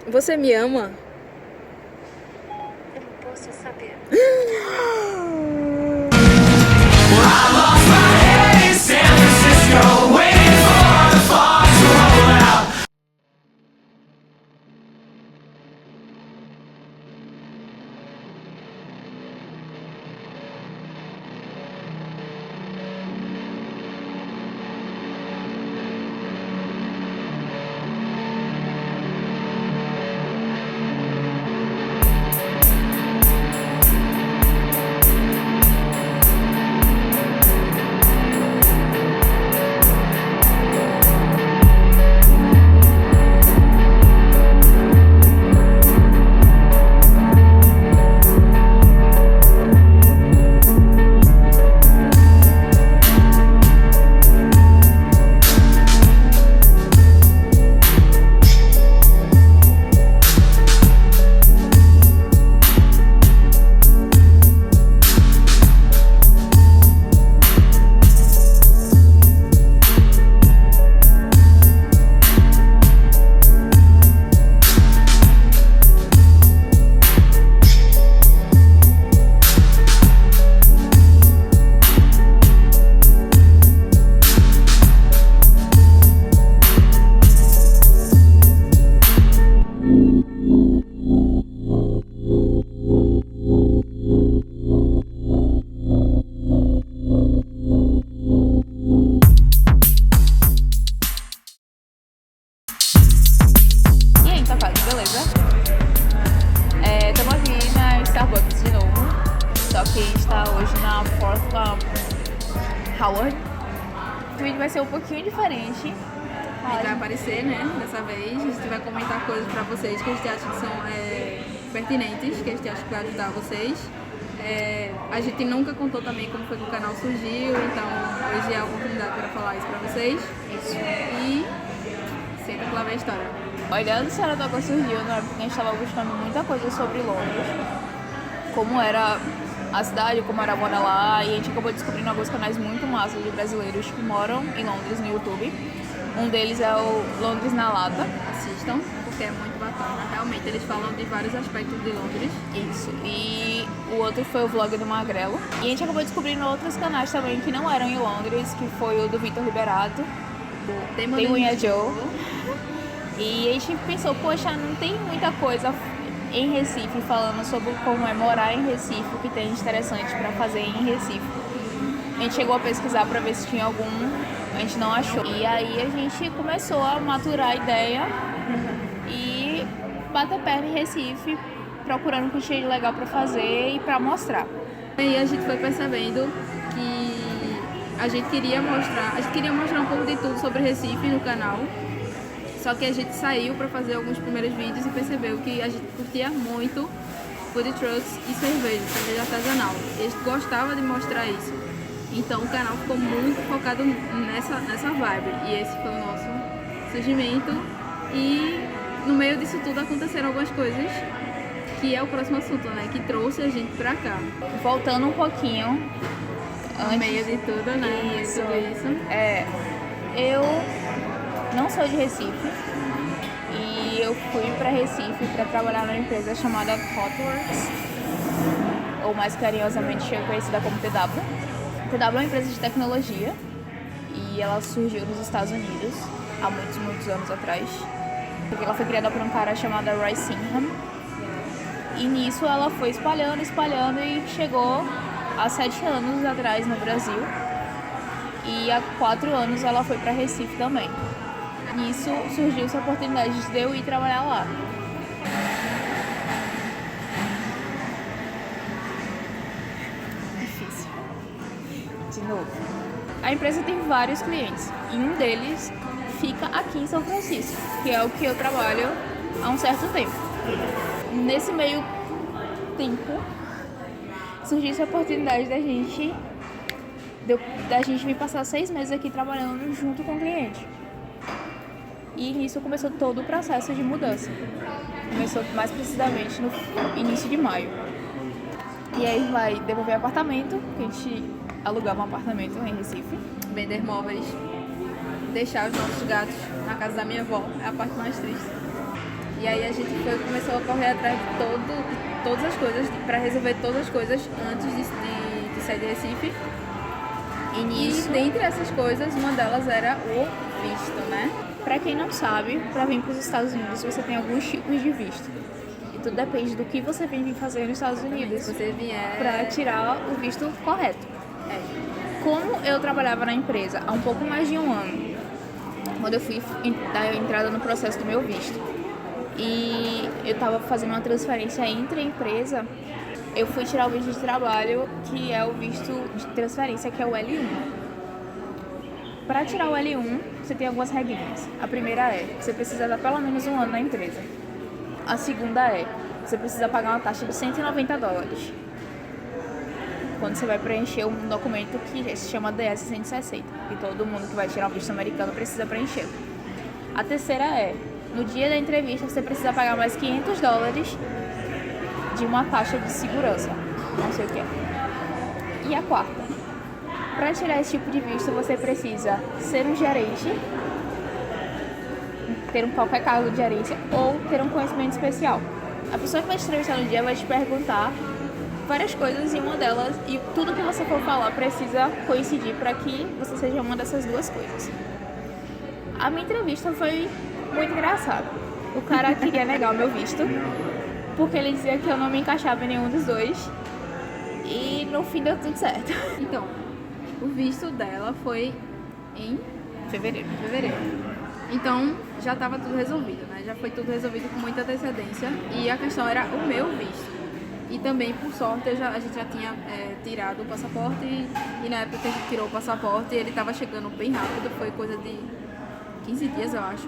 Você me ama? Eu não posso saber. E aí, Tocado, beleza? Estamos aqui na Starbucks de novo, só que a gente está hoje na Fourth Howard. O vídeo vai ser um pouquinho diferente. A gente vai aparecer, né, dessa vez. A gente vai comentar coisas pra vocês que a gente acha que são pertinentes, que a gente acha que vai ajudar vocês. A gente nunca contou também como foi que o canal surgiu, então hoje é a oportunidade para falar isso pra vocês. Isso. E senta que lá vem a história. A ideia do Saratoga surgiu na época que a gente estava buscando muita coisa sobre Londres, como era a cidade, como era morar lá, e a gente acabou descobrindo alguns canais muito massas de brasileiros que moram em Londres no YouTube. Um deles é o Londres na Lata. Assistam, porque é muito bacana. Realmente, eles falam de vários aspectos de Londres. Isso. E o outro foi o vlog do Magrelo. E a gente acabou descobrindo outros canais também que não eram em Londres, que foi o do Vitor Liberato, do Testemunha Joe. E a gente pensou, poxa, não tem muita coisa em Recife falando sobre como é morar em Recife, o que tem de interessante pra fazer em Recife. A gente chegou a pesquisar pra ver se tinha algum, a gente não achou. E aí a gente começou a maturar a ideia e bater perna em Recife, procurando o que tinha de legal pra fazer e pra mostrar. E a gente foi percebendo que a gente queria mostrar um pouco de tudo sobre Recife no canal. Só que a gente saiu pra fazer alguns primeiros vídeos e percebeu que a gente curtia muito food trucks e cerveja artesanal. E a gente gostava de mostrar isso. Então o canal ficou muito focado nessa vibe. E esse foi o nosso surgimento. E no meio disso tudo aconteceram algumas coisas, que é o próximo assunto, né? Que trouxe a gente pra cá. Voltando um pouquinho, No meio de tudo, né? Isso. Tudo isso. Eu não sou de Recife e eu fui pra Recife pra trabalhar numa empresa chamada Hotworks, ou mais carinhosamente conhecida como TW. TW é uma empresa de tecnologia e ela surgiu nos Estados Unidos há muitos anos atrás. Ela foi criada por um cara chamado Roy Singham e nisso ela foi espalhando e chegou há 7 anos atrás no Brasil e há 4 anos ela foi pra Recife também. Nisso surgiu essa oportunidade de eu ir trabalhar lá. Difícil. De novo. A empresa tem vários clientes e um deles fica aqui em São Francisco, que é o que eu trabalho há um certo tempo. Nesse meio tempo, surgiu essa oportunidade da gente vir passar 6 meses aqui trabalhando junto com o cliente. E nisso começou todo o processo de mudança. Começou mais precisamente no início de maio. E aí vai devolver apartamento, que a gente alugava um apartamento em Recife. Vender móveis, deixar os nossos gatos na casa da minha avó, é a parte mais triste. E E aí a gente começou a correr atrás de todas as coisas, para resolver todas as coisas antes de sair de Recife. E dentre essas coisas, uma delas era o visto, né? Pra quem não sabe, pra vir pros Estados Unidos você tem alguns tipos de visto. E tudo depende do que você vem fazer nos Estados Unidos. Se você vier... Pra tirar o visto correto. Como eu trabalhava na empresa há um pouco mais de um ano, quando eu fui dar entrada no processo do meu visto, e eu estava fazendo uma transferência entre a empresa, eu fui tirar o visto de trabalho, que é o visto de transferência, que é o L1. Para tirar o L1, você tem algumas regrinhas. A primeira é, você precisa dar pelo menos um ano na empresa. A segunda é, você precisa pagar uma taxa de $190. Quando você vai preencher um documento que se chama DS-160, que todo mundo que vai tirar o visto americano precisa preencher. A terceira é, no dia da entrevista você precisa pagar mais $500 de uma taxa de segurança, não sei o que é. E a quarta, para tirar esse tipo de visto você precisa ser um gerente, ter qualquer cargo de gerência ou ter um conhecimento especial. A pessoa que vai te entrevistar no dia vai te perguntar várias coisas e uma delas, e tudo que você for falar precisa coincidir para que você seja uma dessas duas coisas. A minha entrevista foi muito engraçada. O cara queria negar o meu visto, porque ele dizia que eu não me encaixava em nenhum dos dois, e no fim deu tudo certo. Então, o visto dela foi em Fevereiro. Então, já estava tudo resolvido, né? Já foi tudo resolvido com muita antecedência, e a questão era o meu visto. E também, por sorte, a gente já tinha tirado o passaporte e na época que a gente tirou o passaporte, ele estava chegando bem rápido, foi coisa de 15 dias, eu acho.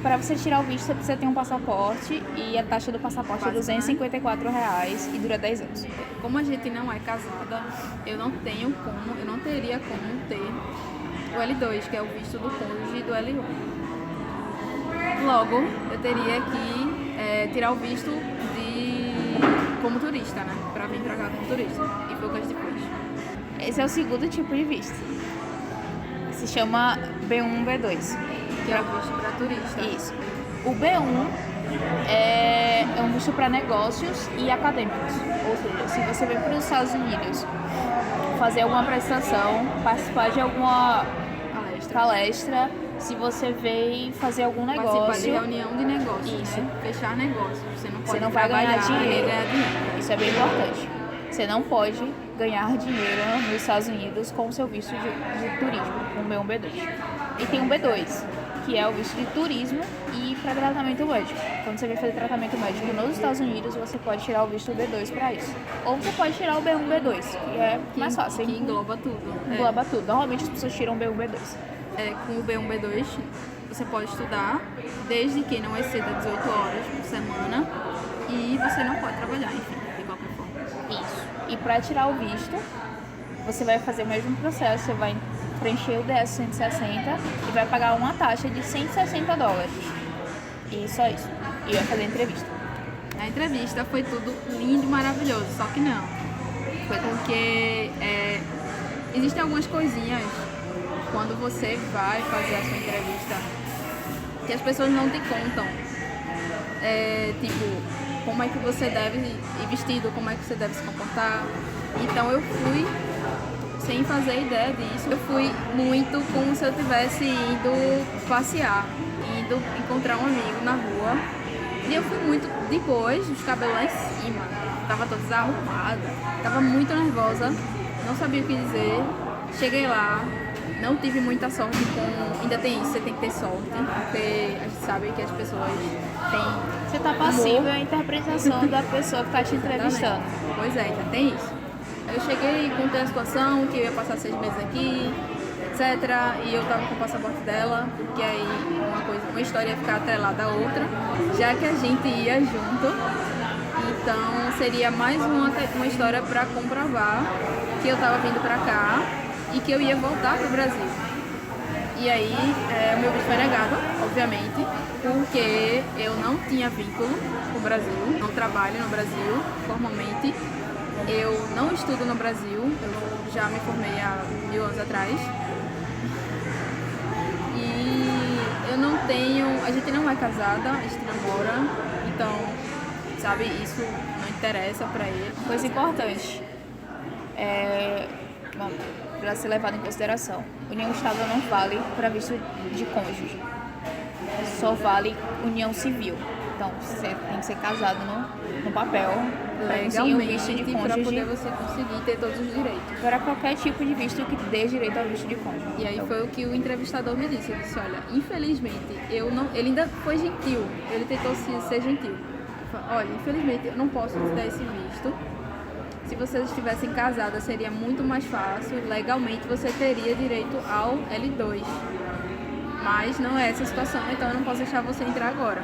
Para você tirar o visto, você precisa ter um passaporte e a taxa do passaporte é R$254 e dura 10 anos. Como a gente não é casada, eu não teria como ter o L2, que é o visto do cônjuge do L1. Logo, eu teria que tirar o visto como turista, né? Pra vir pra cá como turista. E foi o que a gente fez. Esse é o segundo tipo de visto. Se chama B1, B2. Que é o visto pra turista. Isso. O B1 é um visto para negócios e acadêmicos. Ou seja, se você vem para os Estados Unidos fazer alguma prestação, participar de alguma palestra, se você veio fazer algum negócio... Participar de reunião de negócios, isso. Né? Fechar negócio. Você não vai ganhar dinheiro. Ganhar dinheiro. Isso é bem importante. Você não pode ganhar dinheiro nos Estados Unidos com o seu visto de turismo, um B1, B2. E tem um B2, que é o visto de turismo e para tratamento médico. Quando você vem fazer tratamento médico nos Estados Unidos, você pode tirar o visto B2 para isso. Ou você pode tirar o B1, B2, que é mais fácil. Que engloba tudo. Engloba tudo. Normalmente as pessoas tiram B1, B2. Com o B1, B2, você pode estudar desde que não exceda 18 horas por semana e você não pode trabalhar, enfim, de qualquer forma. Isso. E para tirar o visto, você vai fazer o mesmo processo, você vai preencher o DS-160 e vai pagar uma taxa de $160. E só isso. E vai fazer a entrevista. A entrevista foi tudo lindo e maravilhoso, só que não. Foi porque existem algumas coisinhas quando você vai fazer a sua entrevista que as pessoas não te contam. Tipo, como é que você deve ir vestido, como é que você deve se comportar. Então eu fui sem fazer ideia disso. Eu fui muito como se eu estivesse indo passear, indo encontrar um amigo na rua. E eu fui muito de boas, os cabelos lá em cima. Tava toda desarrumada, tava muito nervosa, não sabia o que dizer. Cheguei lá, não tive muita sorte com... Ainda tem isso, você tem que ter sorte, porque a gente sabe que as pessoas têm... Você tá passível à interpretação da pessoa que tá te entrevistando. Pois é, ainda tem isso. Eu cheguei, contei a situação, que eu ia passar 6 meses aqui, etc. E eu tava com o passaporte dela, porque aí uma história ia ficar atrelada à outra, já que a gente ia junto. Então seria mais uma história para comprovar que eu tava vindo pra cá e que eu ia voltar pro Brasil. E aí o meu visto foi negado, obviamente, porque eu não tinha vínculo com o Brasil, não trabalho no Brasil formalmente, eu não estudo no Brasil, eu já me formei há 1000 anos atrás. E eu não tenho, a gente não é casada, a gente namora, sabe? Isso não interessa pra ele. Coisa importante para ser levado em consideração: união estável não vale para visto de cônjuge, só vale união civil. Então você tem que ser casado no papel para conseguir o visto de para poder cônjuge, você conseguir ter todos os direitos. para qualquer tipo de visto que dê direito ao visto de cônjuge. E aí Então, foi o que o entrevistador me disse. Ele disse, olha, infelizmente, eu não... Ele ainda foi gentil, ele tentou ser gentil. Ele falou, olha, infelizmente, eu não posso te dar esse visto. Se vocês estivessem casadas, seria muito mais fácil. Legalmente, você teria direito ao L2. Mas não é essa a situação, então eu não posso deixar você entrar agora.